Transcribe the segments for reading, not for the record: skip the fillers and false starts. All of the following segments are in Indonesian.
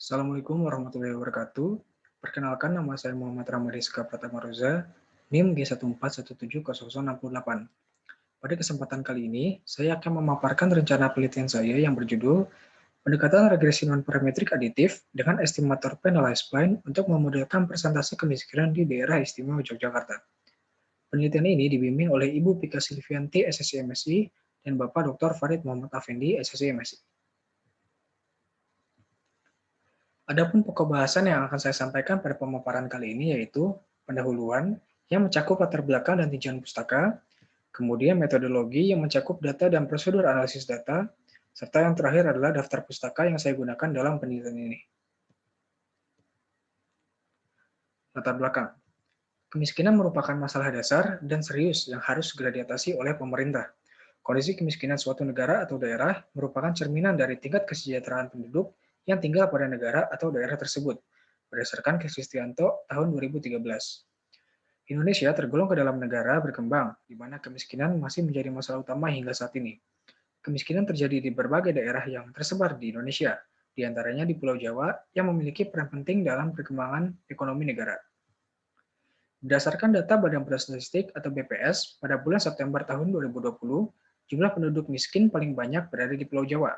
Assalamualaikum warahmatullahi wabarakatuh. Perkenalkan, nama saya Muhammad Ramadiska Pratama Roza, NIM G1410068. Pada kesempatan kali ini, saya akan memaparkan rencana penelitian saya yang berjudul Pendekatan Regresi Non-Parametrik Aditif dengan Estimator Penalized Line untuk memodelkan persentase kemiskinan di daerah istimewa Yogyakarta. Penelitian ini dibimbing oleh Ibu Pika Silvianti, SSI MSI, dan Bapak Dr. Farid Muhammad Afendi, SSI MSI. Adapun pokok bahasan yang akan saya sampaikan pada pemaparan kali ini yaitu pendahuluan yang mencakup latar belakang dan tinjauan pustaka, kemudian metodologi yang mencakup data dan prosedur analisis data, serta yang terakhir adalah daftar pustaka yang saya gunakan dalam penelitian ini. Latar belakang. Kemiskinan merupakan masalah dasar dan serius yang harus segera diatasi oleh pemerintah. Kondisi kemiskinan suatu negara atau daerah merupakan cerminan dari tingkat kesejahteraan penduduk yang tinggal pada negara atau daerah tersebut, berdasarkan Kristianto tahun 2013. Indonesia tergolong ke dalam negara berkembang, di mana kemiskinan masih menjadi masalah utama hingga saat ini. Kemiskinan terjadi di berbagai daerah yang tersebar di Indonesia, di antaranya di Pulau Jawa yang memiliki peran penting dalam perkembangan ekonomi negara. Berdasarkan data Badan Pusat Statistik atau BPS, pada bulan September tahun 2020, jumlah penduduk miskin paling banyak berada di Pulau Jawa.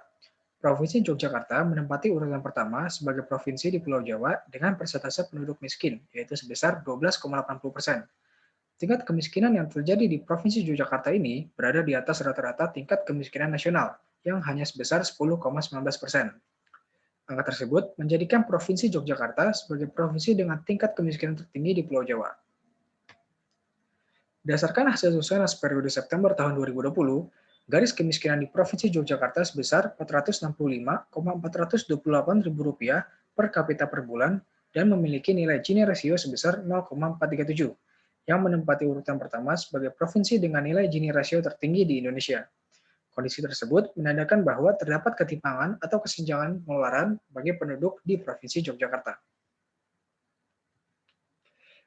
Provinsi Yogyakarta menempati urutan pertama sebagai provinsi di Pulau Jawa dengan persentase penduduk miskin, yaitu sebesar 12,80%. Tingkat kemiskinan yang terjadi di Provinsi Yogyakarta ini berada di atas rata-rata tingkat kemiskinan nasional, yang hanya sebesar 10,19%. Angka tersebut menjadikan Provinsi Yogyakarta sebagai provinsi dengan tingkat kemiskinan tertinggi di Pulau Jawa. Berdasarkan hasil survei periode September tahun 2020, garis kemiskinan di Provinsi Yogyakarta sebesar Rp465,428 per kapita per bulan dan memiliki nilai Gini rasio sebesar 0,437, yang menempati urutan pertama sebagai provinsi dengan nilai Gini rasio tertinggi di Indonesia. Kondisi tersebut menandakan bahwa terdapat ketimpangan atau kesenjangan pengeluaran bagi penduduk di Provinsi Yogyakarta.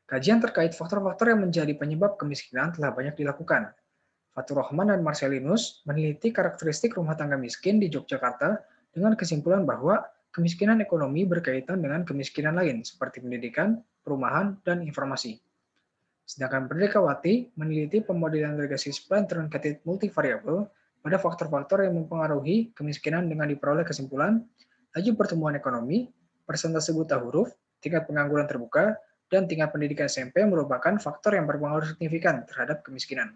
Kajian terkait faktor-faktor yang menjadi penyebab kemiskinan telah banyak dilakukan. Fatur Rahman dan Marcelinus meneliti karakteristik rumah tangga miskin di Yogyakarta dengan kesimpulan bahwa kemiskinan ekonomi berkaitan dengan kemiskinan lain seperti pendidikan, perumahan, dan informasi. Sedangkan Merdekawati meneliti pemodelan legacy spline truncated multivariable pada faktor-faktor yang mempengaruhi kemiskinan dengan diperoleh kesimpulan laju pertumbuhan ekonomi, persentase buta huruf, tingkat pengangguran terbuka, dan tingkat pendidikan SMP merupakan faktor yang berpengaruh signifikan terhadap kemiskinan.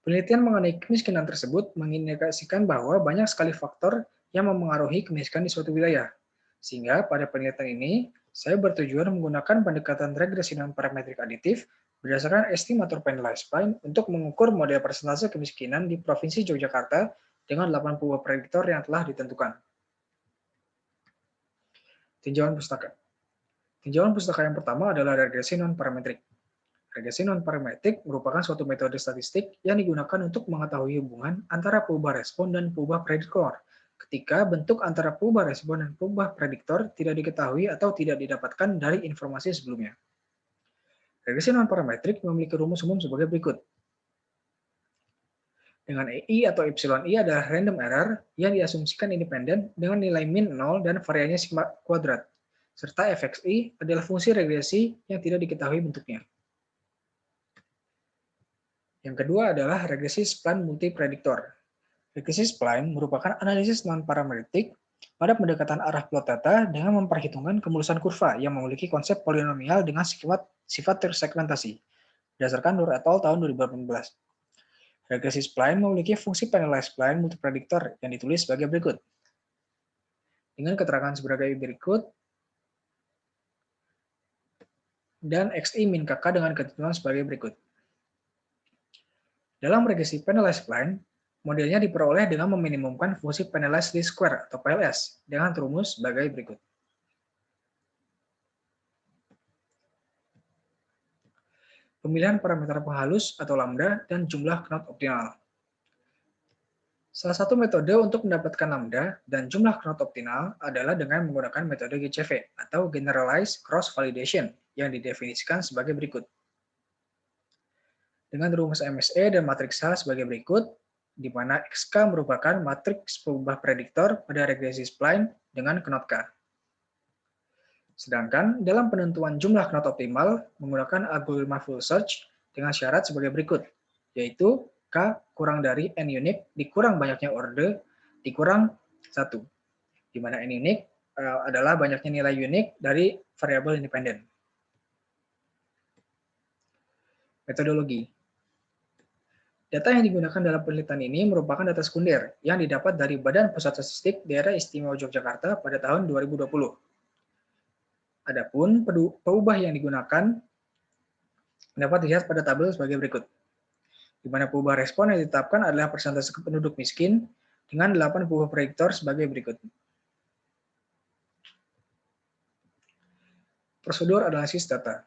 Penelitian mengenai kemiskinan tersebut mengindikasikan bahwa banyak sekali faktor yang memengaruhi kemiskinan di suatu wilayah. Sehingga pada penelitian ini, saya bertujuan menggunakan pendekatan regresi non-parametrik aditif berdasarkan estimator penalized line untuk mengukur model persentase kemiskinan di Provinsi Yogyakarta dengan 80 prediktor yang telah ditentukan. Tinjauan pustaka. Tinjauan pustaka yang pertama adalah regresi non-parametrik. Regresi non-parametrik merupakan suatu metode statistik yang digunakan untuk mengetahui hubungan antara perubahan respon dan perubahan prediktor ketika bentuk antara perubahan respon dan perubahan prediktor tidak diketahui atau tidak didapatkan dari informasi sebelumnya. Regresi non-parametrik memiliki rumus umum sebagai berikut. Dengan EI atau Epsilon I adalah random error yang diasumsikan independen dengan nilai min 0 dan variannya sigma kuadrat, serta FXI adalah fungsi regresi yang tidak diketahui bentuknya. Yang kedua adalah regresi spline multiprediktor. Regresi spline merupakan analisis non-parametrik pada pendekatan arah plot data dengan memperhitungkan kemulusan kurva yang memiliki konsep polinomial dengan sifat tersegmentasi, berdasarkan Nur et al. Tahun 2018. Regresi spline memiliki fungsi penalized spline multiprediktor yang ditulis sebagai berikut. Dengan keterangan sebagai berikut, dan XI min KK dengan ketentuan sebagai berikut. Dalam regresi penalized spline, modelnya diperoleh dengan meminimumkan fungsi penalized least square atau PLS dengan rumus sebagai berikut. Pemilihan parameter penghalus atau lambda dan jumlah knot optimal. Salah satu metode untuk mendapatkan lambda dan jumlah knot optimal adalah dengan menggunakan metode GCV atau Generalized Cross Validation yang didefinisikan sebagai berikut. Dengan rumus MSE dan matriks H sebagai berikut, di mana XK merupakan matriks pengubah prediktor pada regresi spline dengan knot K. Sedangkan dalam penentuan jumlah knot optimal menggunakan algoritma full search dengan syarat sebagai berikut, yaitu K kurang dari N unique dikurang banyaknya order dikurang 1, di mana N unique adalah banyaknya nilai unik dari variabel independen. Metodologi. Data yang digunakan dalam penelitian ini merupakan data sekunder yang didapat dari Badan Pusat Statistik Daerah Istimewa Yogyakarta pada tahun 2020. Adapun peubah yang digunakan dapat dilihat pada tabel sebagai berikut, di mana peubah respon yang ditetapkan adalah persentase penduduk miskin dengan 8 peubah prediktor sebagai berikut. Prosedur analisis data.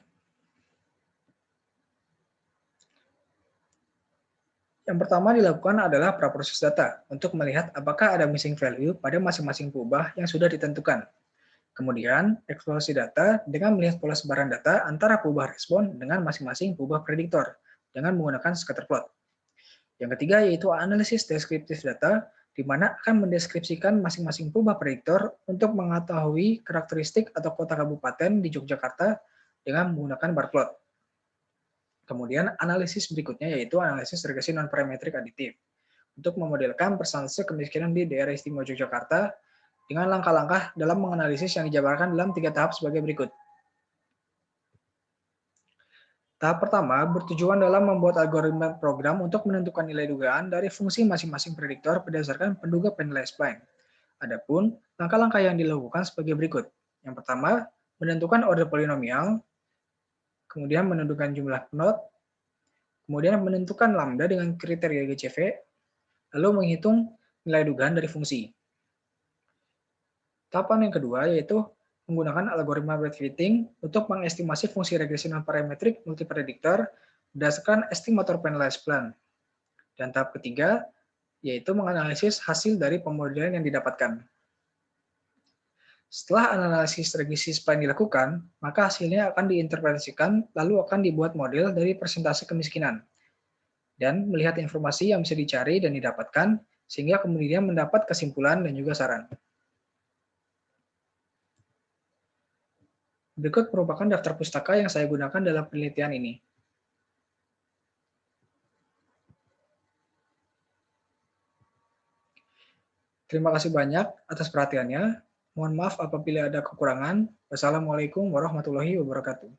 Yang pertama dilakukan adalah praproses data untuk melihat apakah ada missing value pada masing-masing peubah yang sudah ditentukan. Kemudian, eksplorasi data dengan melihat pola sebaran data antara peubah respon dengan masing-masing peubah prediktor dengan menggunakan scatter plot. Yang ketiga yaitu analisis deskriptif data, di mana akan mendeskripsikan masing-masing peubah prediktor untuk mengetahui karakteristik atau kota kabupaten di Yogyakarta dengan menggunakan bar plot. Kemudian analisis berikutnya yaitu analisis regresi non-parametrik aditif untuk memodelkan persentase kemiskinan di daerah istimewa Yogyakarta dengan langkah-langkah dalam menganalisis yang dijabarkan dalam 3 tahap sebagai berikut. Tahap pertama bertujuan dalam membuat algoritma program untuk menentukan nilai dugaan dari fungsi masing-masing prediktor berdasarkan penduga penilai spline. Adapun langkah-langkah yang dilakukan sebagai berikut. Yang pertama, menentukan order polinomial, kemudian menentukan jumlah knot, kemudian menentukan lambda dengan kriteria GCV, lalu menghitung nilai dugaan dari fungsi. Tahapan yang kedua yaitu menggunakan algoritma weight fitting untuk mengestimasi fungsi regresi non-parametrik multiprediktor berdasarkan estimator penalized plan. Dan tahap ketiga yaitu menganalisis hasil dari pemodelan yang didapatkan. Setelah analisis regresi spline dilakukan, maka hasilnya akan diinterpretasikan lalu akan dibuat model dari persentase kemiskinan dan melihat informasi yang bisa dicari dan didapatkan sehingga kemudian mendapat kesimpulan dan juga saran. Berikut merupakan daftar pustaka yang saya gunakan dalam penelitian ini. Terima kasih banyak atas perhatiannya. Mohon maaf apabila ada kekurangan. Wassalamualaikum warahmatullahi wabarakatuh.